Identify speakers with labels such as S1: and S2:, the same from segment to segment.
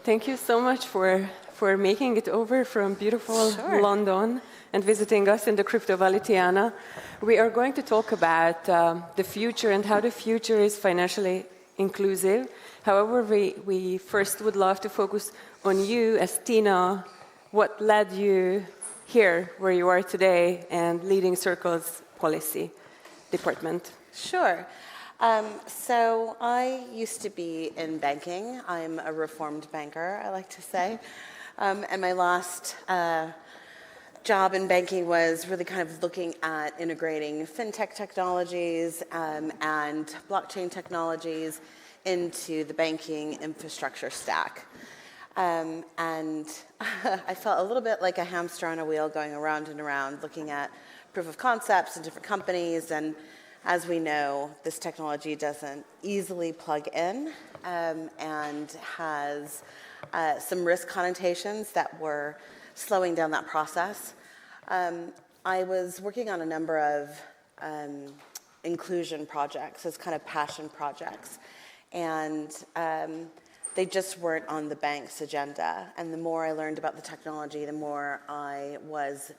S1: thank you so much for making it over from beautiful London and visiting us in the Crypto Valley, Teana. We are going to talk about the future and how the future is financially inclusive. However, we first would love to focus on you as Teana. What led you here where you are today and leading Circle's policy department?
S2: Sure. So I used to be in banking. I'm a reformed banker, I like to say. And my last job in banking was really kind of looking at integrating fintech technologies and blockchain technologies into the banking infrastructure stack. And I felt a little bit like a hamster on a wheel going around and around, looking at proof of concepts in different companies. And as we know, this technology doesn't easily plug in and has some risk connotations that were slowing down that process. I was working on a number of inclusion projects as kind of passion projects. And they just weren't on the bank's agenda. And the more I learned about the technology, the more I was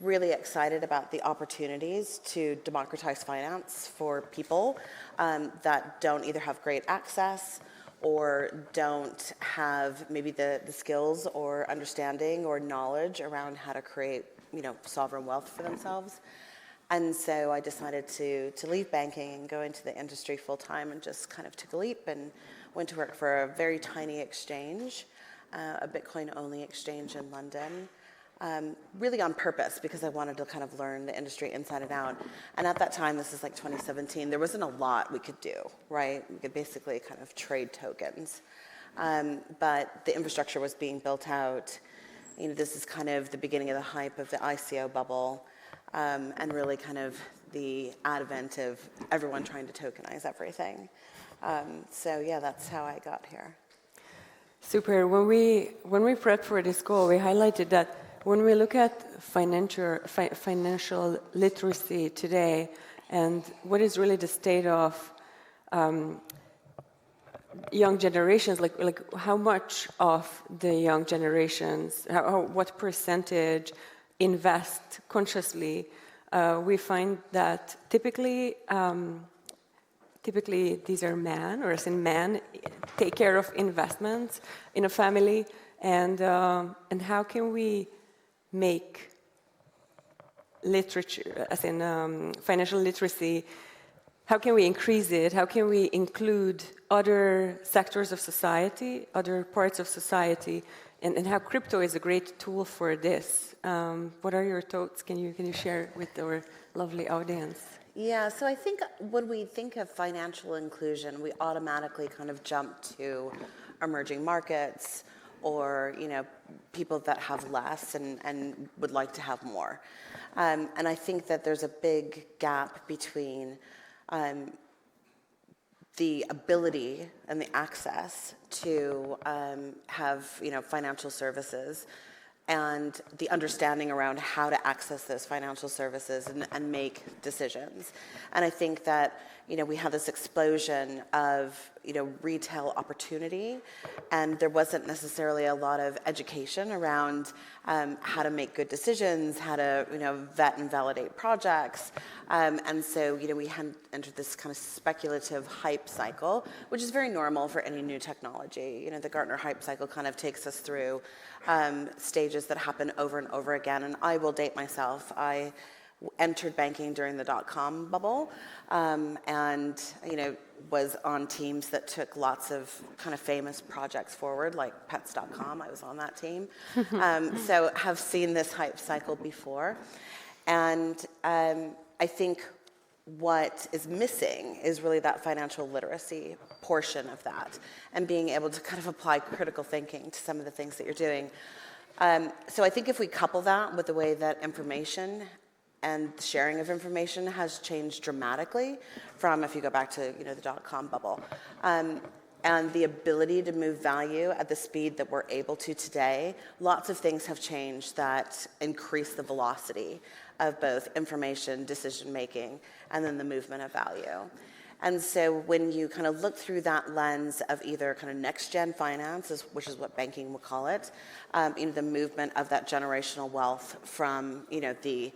S2: really excited about the opportunities to democratize finance for people that don't either have great access or don't have maybe the skills or understanding or knowledge around how to create, sovereign wealth for themselves. And so I decided to leave banking and go into the industry full time and just kind of took a leap and went to work for a very tiny exchange, a Bitcoin-only exchange in London, really on purpose because I wanted to kind of learn the industry inside and out. And at that time, this is like 2017, there wasn't a lot we could do, right? We could basically kind of trade tokens. But the infrastructure was being built out. This is kind of the beginning of the hype of the ICO bubble. And really kind of the advent of everyone trying to tokenize everything. So yeah, that's how I got here.
S1: Super. When we prepped for this call, we highlighted that when we look at financial literacy today and what is really the state of young generations, like how much of the young generations, what percentage invest consciously, we find that typically these are men, or as in men, take care of investments in a family, and how can we make literature, as in financial literacy, how can we increase it? How can we include other sectors of society, other parts of society, and how crypto is a great tool for this? What are your thoughts? Can you share with our lovely audience?
S2: Yeah, so I think when we think of financial inclusion, we automatically kind of jump to emerging markets or, people that have less and would like to have more. And I think that there's a big gap between the ability and the access to have, financial services and the understanding around how to access those financial services and make decisions. And I think that, we have this explosion of, retail opportunity, and there wasn't necessarily a lot of education around how to make good decisions, how to, vet and validate projects. And so, we had entered this kind of speculative hype cycle, which is very normal for any new technology. The Gartner hype cycle kind of takes us through stages that happen over and over again. And I will date myself. I entered banking during the dot-com bubble and, was on teams that took lots of kind of famous projects forward, like pets.com. I was on that team. So have seen this hype cycle before. And I think what is missing is really that financial literacy portion of that and being able to kind of apply critical thinking to some of the things that you're doing. So I think if we couple that with the way that information and sharing of information has changed dramatically from, if you go back to, the dot-com bubble, and the ability to move value at the speed that we're able to today, lots of things have changed that increase the velocity of both information, decision-making, and then the movement of value. And so when you kind of look through that lens of either kind of next-gen finance, which is what banking would call it, the movement of that generational wealth from, the,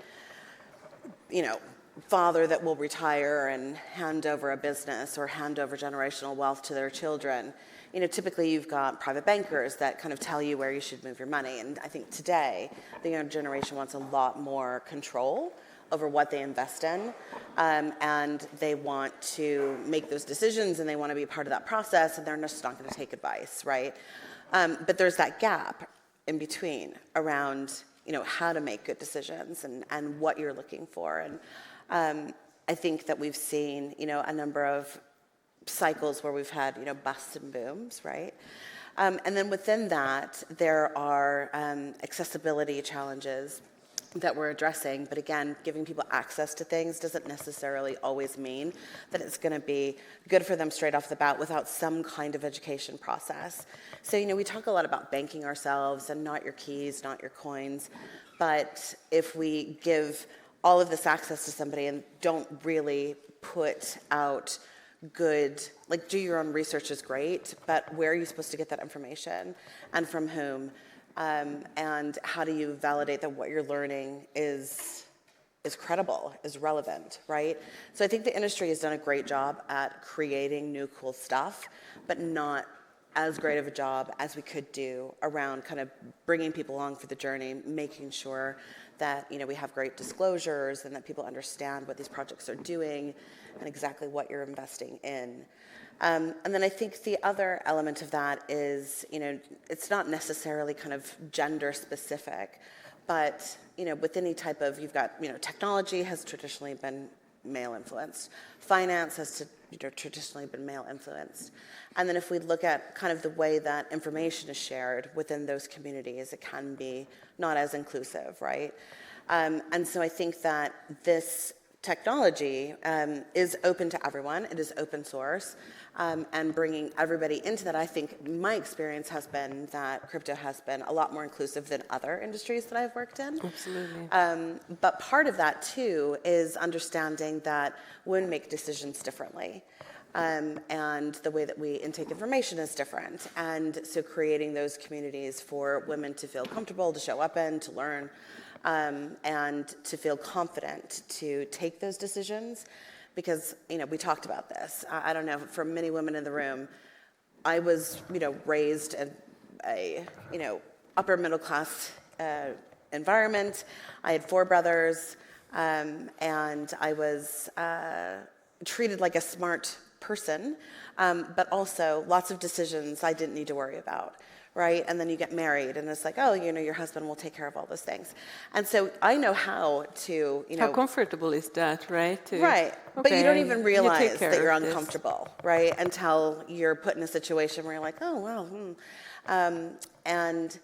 S2: father that will retire and hand over a business or hand over generational wealth to their children. Typically you've got private bankers that kind of tell you where you should move your money. And I think today, the younger generation wants a lot more control over what they invest in, and they want to make those decisions, and they want to be part of that process, and they're just not going to take advice, right? But there's that gap in between around, how to make good decisions and what you're looking for. And I think that we've seen, a number of cycles where we've had, busts and booms, right? And then within that, there are accessibility challenges that we're addressing, but again, giving people access to things doesn't necessarily always mean that it's going to be good for them straight off the bat without some kind of education process. So, we talk a lot about banking ourselves and not your keys, not your coins, but if we give all of this access to somebody and don't really put out good, do your own research is great, but where are you supposed to get that information and from whom? And how do you validate that what you're learning is credible, is relevant, right? So I think the industry has done a great job at creating new cool stuff, but not as great of a job as we could do around kind of bringing people along for the journey, making sure that we have great disclosures and that people understand what these projects are doing and exactly what you're investing in. And then I think the other element of that is, it's not necessarily kind of gender specific, but, with any type of, you've got, technology has traditionally been male influenced. Finance has traditionally been male influenced. And then if we look at kind of the way that information is shared within those communities, it can be not as inclusive, right? And so I think that this technology is open to everyone. It is open source. And bringing everybody into that, I think my experience has been that crypto has been a lot more inclusive than other industries that I've worked in.
S1: Absolutely.
S2: But part of that, too, is understanding that women make decisions differently. And the way that we intake information is different. And so creating those communities for women to feel comfortable, to show up in, to learn, and to feel confident to take those decisions. Because, we talked about this. I don't know, for many women in the room, I was, raised in a, upper middle class environment. I had 4 brothers, and I was treated like a smart person, but also lots of decisions I didn't need to worry about. Right? And then you get married and it's like, oh, your husband will take care of all those things. And so I know how to,
S1: How comfortable is that, right?
S2: Right.
S1: Okay,
S2: but you don't even realize that you're
S1: of
S2: uncomfortable, right? Until you're put in a situation where you're like, oh, well. And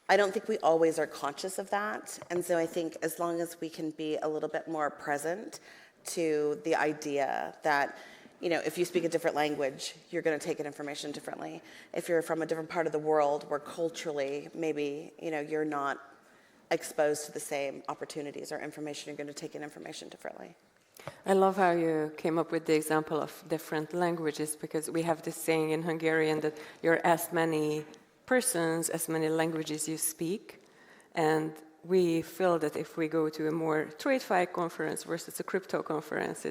S2: I don't think we always are conscious of that. And so I think as long as we can be a little bit more present to the idea that if you speak a different language, you're going to take in information differently. If you're from a different part of the world where culturally maybe, you're not exposed to the same opportunities or information, you're going to take in information differently.
S1: I love how you came up with the example of different languages, because we have this saying in Hungarian that you're as many persons, as many languages you speak. And we feel that if we go to a more TradeFi conference versus a crypto conference,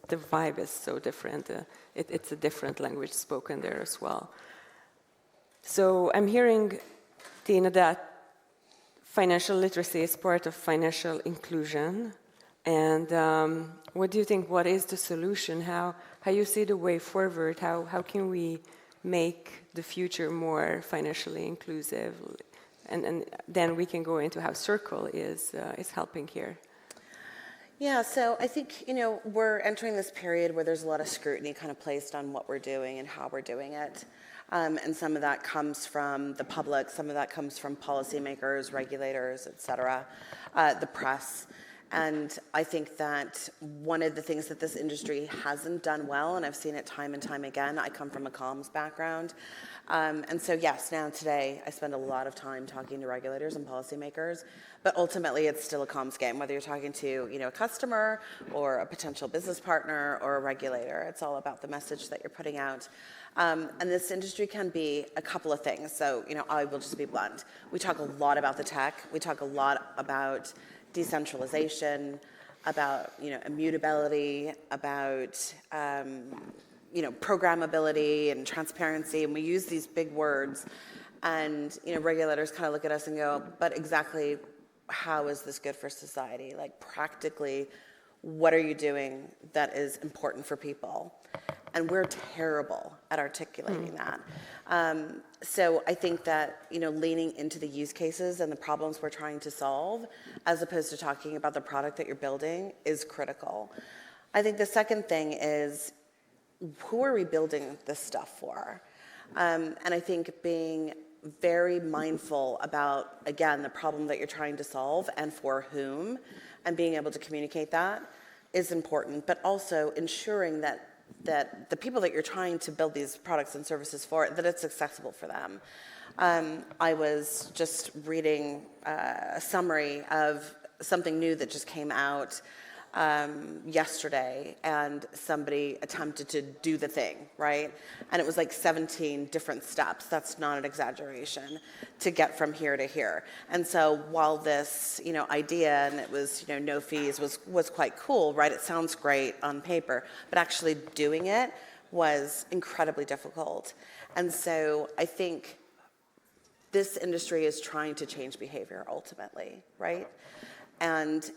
S1: the vibe is so different. It's a different language spoken there as well. So I'm hearing, Teana, that financial literacy is part of financial inclusion. And what do you think, what is the solution? How you see the way forward? How can we make the future more financially inclusive? And then we can go into how Circle is helping here.
S2: Yeah, so I think, we're entering this period where there's a lot of scrutiny kind of placed on what we're doing and how we're doing it. And some of that comes from the public, some of that comes from policymakers, regulators, et cetera, the press. And I think that one of the things that this industry hasn't done well, and I've seen it time and time again, I come from a comms background. And so yes, now today I spend a lot of time talking to regulators and policymakers, but ultimately it's still a comms game, whether you're talking to a customer or a potential business partner or a regulator. It's all about the message that you're putting out. And this industry can be a couple of things. So, I will just be blunt. We talk a lot about the tech. We talk a lot about decentralization, about immutability, about programmability and transparency, and we use these big words, and regulators kind of look at us and go, but exactly how is this good for society? Like practically, what are you doing that is important for people? And we're terrible at articulating that. So I think that, leaning into the use cases and the problems we're trying to solve, as opposed to talking about the product that you're building, is critical. I think the second thing is, who are we building this stuff for? And I think being very mindful about, again, the problem that you're trying to solve and for whom, and being able to communicate that is important, but also ensuring that the people that you're trying to build these products and services for, that it's accessible for them. I was just reading a summary of something new that just came out yesterday, and somebody attempted to do the thing, right? And it was like 17 different steps. That's not an exaggeration, to get from here to here. And so while this, idea, and it was, no fees, was quite cool, right? It sounds great on paper, but actually doing it was incredibly difficult. And so I think this industry is trying to change behavior ultimately, right? And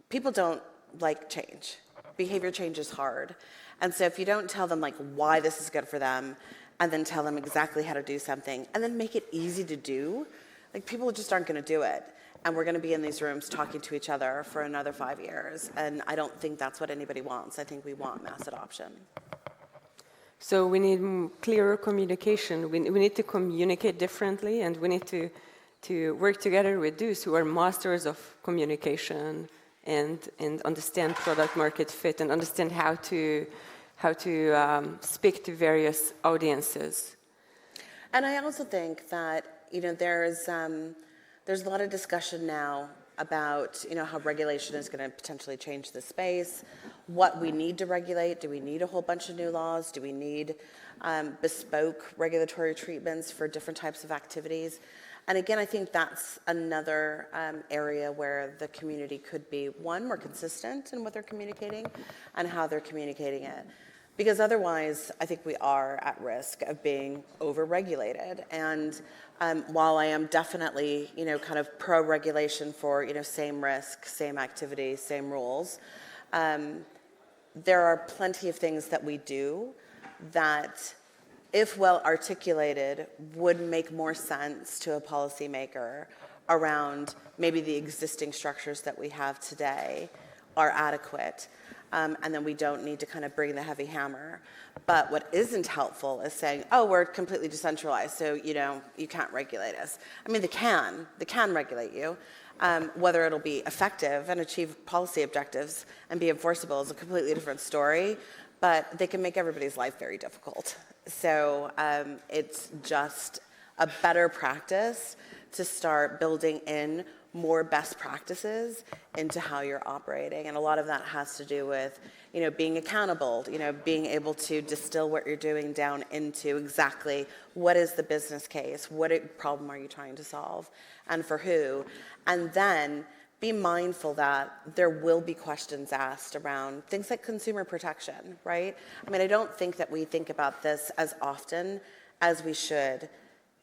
S2: people don't like change. Behavior change is hard. And so if you don't tell them why this is good for them, and then tell them exactly how to do something, and then make it easy to do, people just aren't going to do it. And we're going to be in these rooms talking to each other for another 5 years. And I don't think that's what anybody wants. I think we want mass adoption.
S1: So we need clearer communication. We need to communicate differently, and we need to work together with those who are masters of communication and understand product market fit and understand how to speak to various audiences.
S2: And I also think that there's a lot of discussion now about how regulation is going to potentially change the space, what we need to regulate. Do we need a whole bunch of new laws? Do we need bespoke regulatory treatments for different types of activities? And again, I think that's another area where the community could be, one, more consistent in what they're communicating and how they're communicating it. Because otherwise, I think we are at risk of being over-regulated. And while I am definitely, kind of pro-regulation for, same risk, same activity, same rules, there are plenty of things that we do that, if well articulated, would make more sense to a policymaker around maybe the existing structures that we have today are adequate. And then we don't need to kind of bring the heavy hammer. But what isn't helpful is saying, oh, we're completely decentralized, so, you can't regulate us. I mean, they can regulate you. Whether it'll be effective and achieve policy objectives and be enforceable is a completely different story, but they can make everybody's life very difficult. So it's just a better practice to start building in more best practices into how you're operating. And a lot of that has to do with, being accountable, being able to distill what you're doing down into exactly what is the business case, what problem are you trying to solve, and for who. And then be mindful that there will be questions asked around things like consumer protection, right? I mean, I don't think that we think about this as often as we should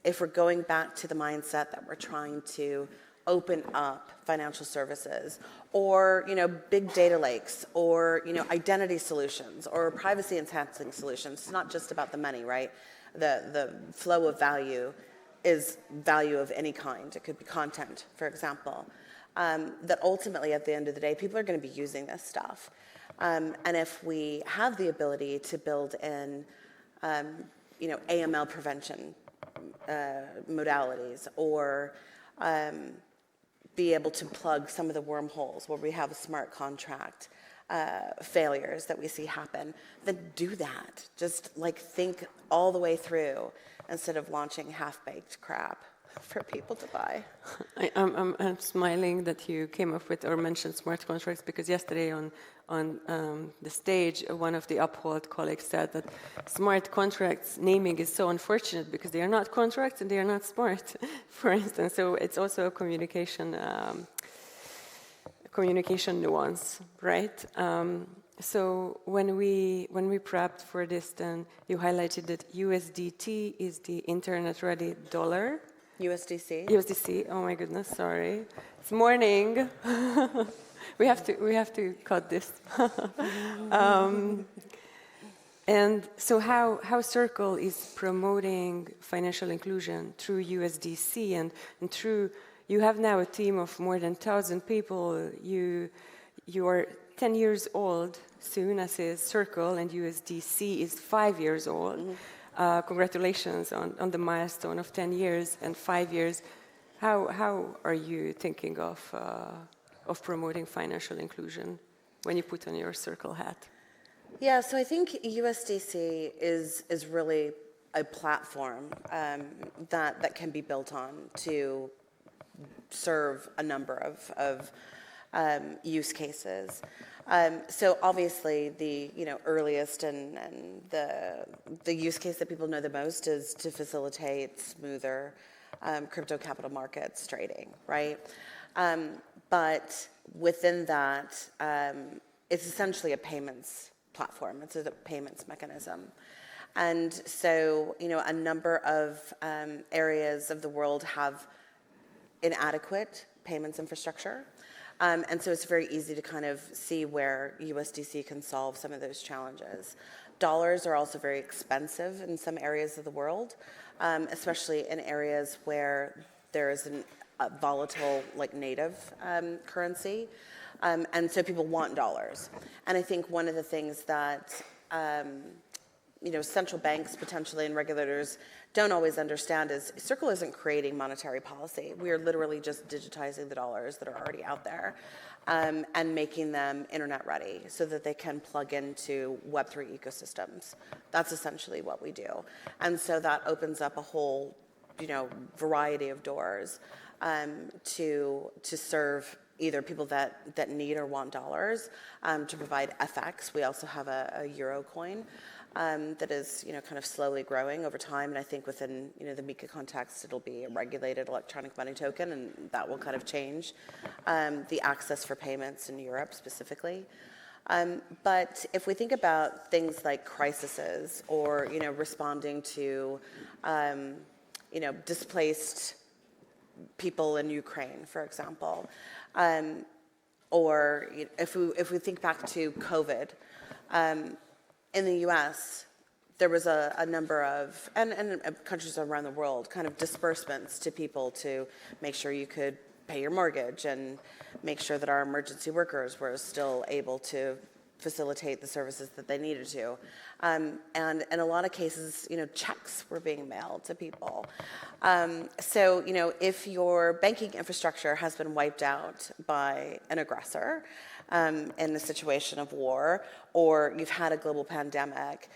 S2: if we're going back to the mindset that we're trying to open up financial services, or big data lakes, or identity solutions, or privacy enhancing solutions. It's not just about the money, right? The flow of value is value of any kind. It could be content, for example. That ultimately, at the end of the day, people are going to be using this stuff. And if we have the ability to build in, AML prevention modalities, or be able to plug some of the wormholes where we have smart contract failures that we see happen, then do that. Just like think all the way through instead of launching half-baked crap for people to buy.
S1: I'm smiling that you came up with or mentioned smart contracts, because yesterday on the stage, one of the Uphold colleagues said that smart contracts naming is so unfortunate because they are not contracts and they are not smart, for instance. So it's also a communication nuance, right? So when we prepped for this, then you highlighted that USDT is the internet-ready dollar.
S2: USDC.
S1: USDC. Oh my goodness, sorry. It's morning. we have to cut this. And so how Circle is promoting financial inclusion through USDC and through, you have now a team of more than 1,000 people. You are 10 years old soon, as is Circle, and USDC is 5 years old. Mm-hmm. Congratulations on the milestone of 10 years and 5 years. How are you thinking of promoting financial inclusion when you put on your Circle hat?
S2: Yeah, so I think USDC is really a platform that can be built on to serve a number of use cases. So obviously the earliest and the use case that people know the most is to facilitate smoother crypto capital markets trading, right? But within that, it's essentially a payments platform. It's a payments mechanism. And so, a number of areas of the world have inadequate payments infrastructure. And so it's very easy to kind of see where USDC can solve some of those challenges. Dollars are also very expensive in some areas of the world, especially in areas where there is a volatile, like native currency. And so people want dollars. And I think one of the things that central banks potentially and regulators don't always understand is Circle isn't creating monetary policy. We are literally just digitizing the dollars that are already out there and making them internet ready so that they can plug into Web3 ecosystems. That's essentially what we do. And so that opens up a whole, variety of doors to serve either people that need or want dollars, to provide FX. We also have a euro coin that is, kind of slowly growing over time. And I think within, the MiCA context, it'll be a regulated electronic money token, and that will kind of change the access for payments in Europe specifically. But if we think about things like crises or, responding to, displaced people in Ukraine, for example, or if we think back to COVID, in the U.S., there was a number of, and countries around the world, kind of disbursements to people to make sure you could pay your mortgage and make sure that our emergency workers were still able to facilitate the services that they needed to. And in a lot of cases, checks were being mailed to people. So, if your banking infrastructure has been wiped out by an aggressor in a situation of war, or you've had a global pandemic,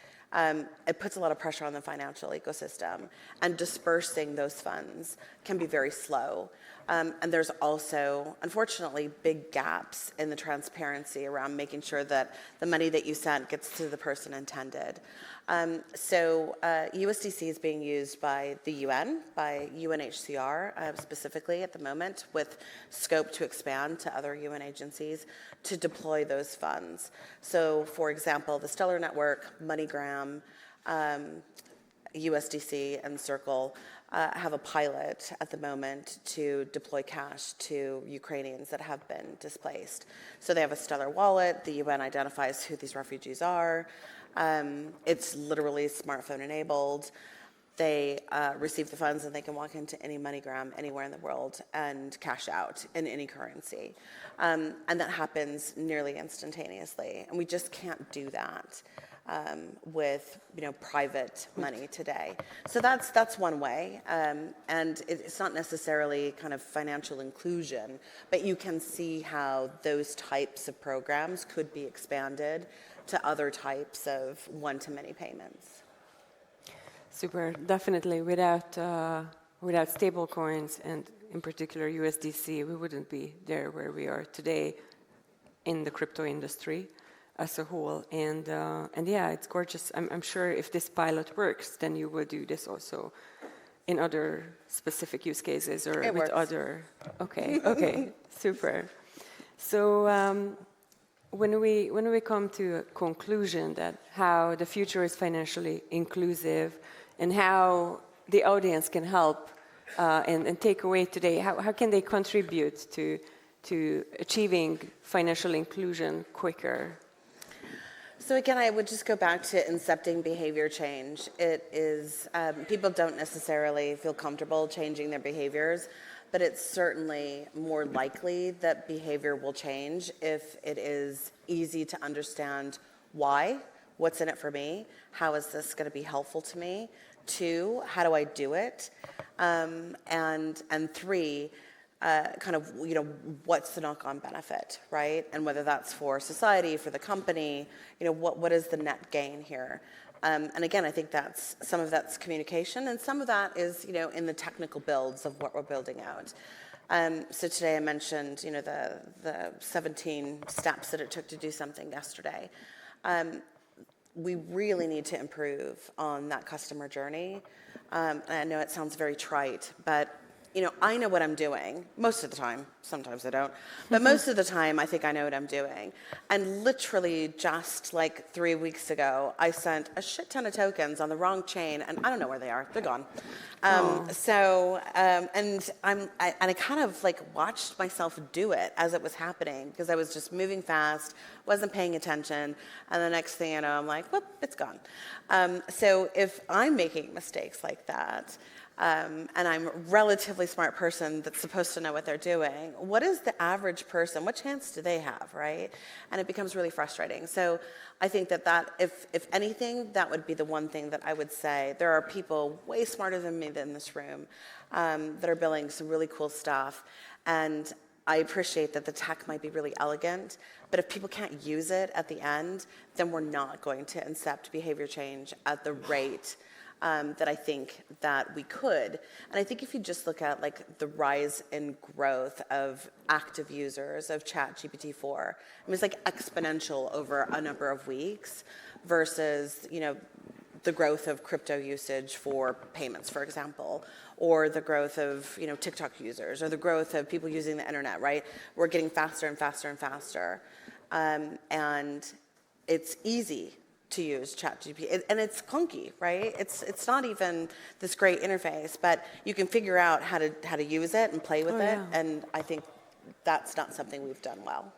S2: it puts a lot of pressure on the financial ecosystem. And dispersing those funds can be very slow. And there's also, unfortunately, big gaps in the transparency around making sure that the money that you sent gets to the person intended. So USDC is being used by the UN, by UNHCR specifically at the moment, with scope to expand to other UN agencies to deploy those funds. So, for example, the Stellar Network, MoneyGram, USDC, and Circle have a pilot at the moment to deploy cash to Ukrainians that have been displaced. So they have a Stellar wallet. The UN identifies who these refugees are. It's literally smartphone enabled. They receive the funds and they can walk into any MoneyGram anywhere in the world and cash out in any currency. And that happens nearly instantaneously. And we just can't do that with private money today. So that's one way, and it's not necessarily kind of financial inclusion, but you can see how those types of programs could be expanded to other types of one-to-many payments.
S1: Super, definitely. Without stable coins and in particular USDC, we wouldn't be there where we are today in the crypto industry as a whole. And yeah, it's gorgeous. I'm sure if this pilot works, then you will do this also in other specific use cases or
S2: it
S1: with
S2: works.
S1: other. Okay, super. So when we come to a conclusion that how the future is financially inclusive and how the audience can help and take away today, how can they contribute to achieving financial inclusion quicker?
S2: So again, I would just go back to incepting behavior change. It is, people don't necessarily feel comfortable changing their behaviors, but it's certainly more likely that behavior will change if it is easy to understand why, what's in it for me, how is this going to be helpful to me, 2, how do I do it, and 3, kind of, what's the knock-on benefit, right? And whether that's for society, for the company, what is the net gain here? And again, I think some of that's communication, and some of that is, in the technical builds of what we're building out. So today I mentioned, the 17 steps that it took to do something yesterday. We really need to improve on that customer journey. And I know it sounds very trite, but I know what I'm doing most of the time. Sometimes I don't. But most of the time, I think I know what I'm doing. And literally just like 3 weeks ago, I sent a shit ton of tokens on the wrong chain, and I don't know where they are. They're gone. And I kind of like watched myself do it as it was happening because I was just moving fast, wasn't paying attention, and the next thing you know, I'm like, whoop, it's gone. So if I'm making mistakes like that, and I'm a relatively smart person that's supposed to know what they're doing, what is the average person, what chance do they have, right? And it becomes really frustrating. So I think that if anything, that would be the one thing that I would say. There are people way smarter than me in this room that are building some really cool stuff. And I appreciate that the tech might be really elegant, but if people can't use it at the end, then we're not going to incept behavior change at the rate that I think that we could. And I think if you just look at like the rise in growth of active users of ChatGPT-4, it's like exponential over a number of weeks versus, the growth of crypto usage for payments, for example, or the growth of, TikTok users, or the growth of people using the internet, right? We're getting faster and faster and faster. And it's easy to use ChatGPT, and it's clunky, right? It's not even this great interface, but you can figure out how to use it and play with it, and I think that's not something we've done well.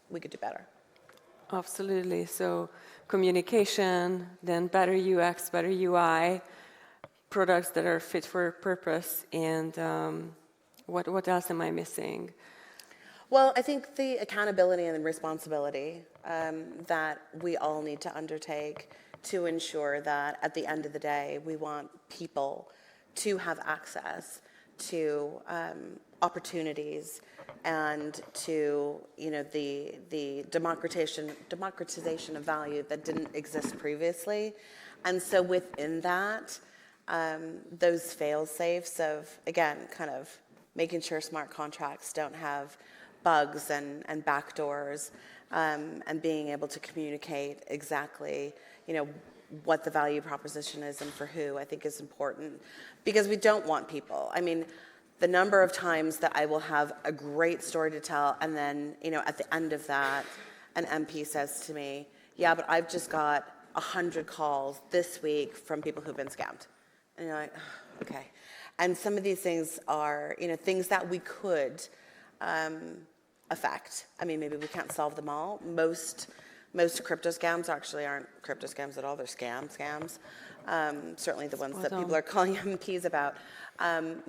S2: We could do better.
S1: Absolutely. So communication, then better UX, better UI, products that are fit for purpose, and what else am I missing?
S2: Well, I think the accountability and the responsibility that we all need to undertake to ensure that at the end of the day, we want people to have access to opportunities and to the democratization of value that didn't exist previously. And so within that, those fail-safes of, again, kind of making sure smart contracts don't have bugs and backdoors, and being able to communicate exactly, what the value proposition is and for who, I think is important. Because we don't want people. I mean, the number of times that I will have a great story to tell, and then, at the end of that, an MP says to me, yeah, but I've just got 100 calls this week from people who've been scammed. And you're like, oh, okay. And some of these things are, things that we could affect. I mean, maybe we can't solve them all. Most crypto scams actually aren't crypto scams at all. They're scams. certainly the ones that
S1: Spot on.
S2: people are calling MPs about.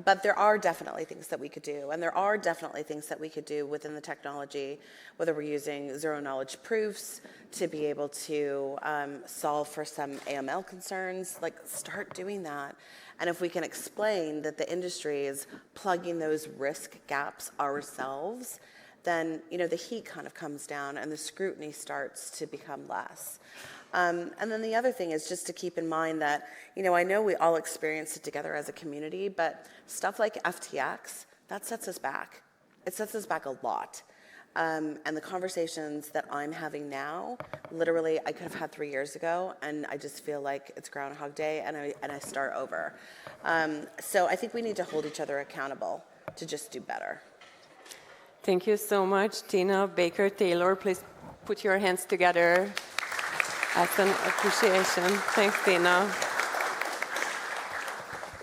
S2: But there are definitely things that we could do, and there are definitely things that we could do within the technology, whether we're using zero-knowledge proofs to be able to solve for some AML concerns. Like, start doing that. And if we can explain that the industry is plugging those risk gaps ourselves, then, you know, the heat kind of comes down and the scrutiny starts to become less. And then the other thing is just to keep in mind that, you know, I know we all experience it together as a community, but stuff like FTX, that sets us back. It sets us back a lot. And the conversations that I'm having now, literally, I could have had 3 years ago, and I just feel like it's Groundhog Day, and I start over. So I think we need to hold each other accountable to just do better.
S1: Thank you so much, Teana Baker Taylor. Please put your hands together as an appreciation. Thanks, Teana.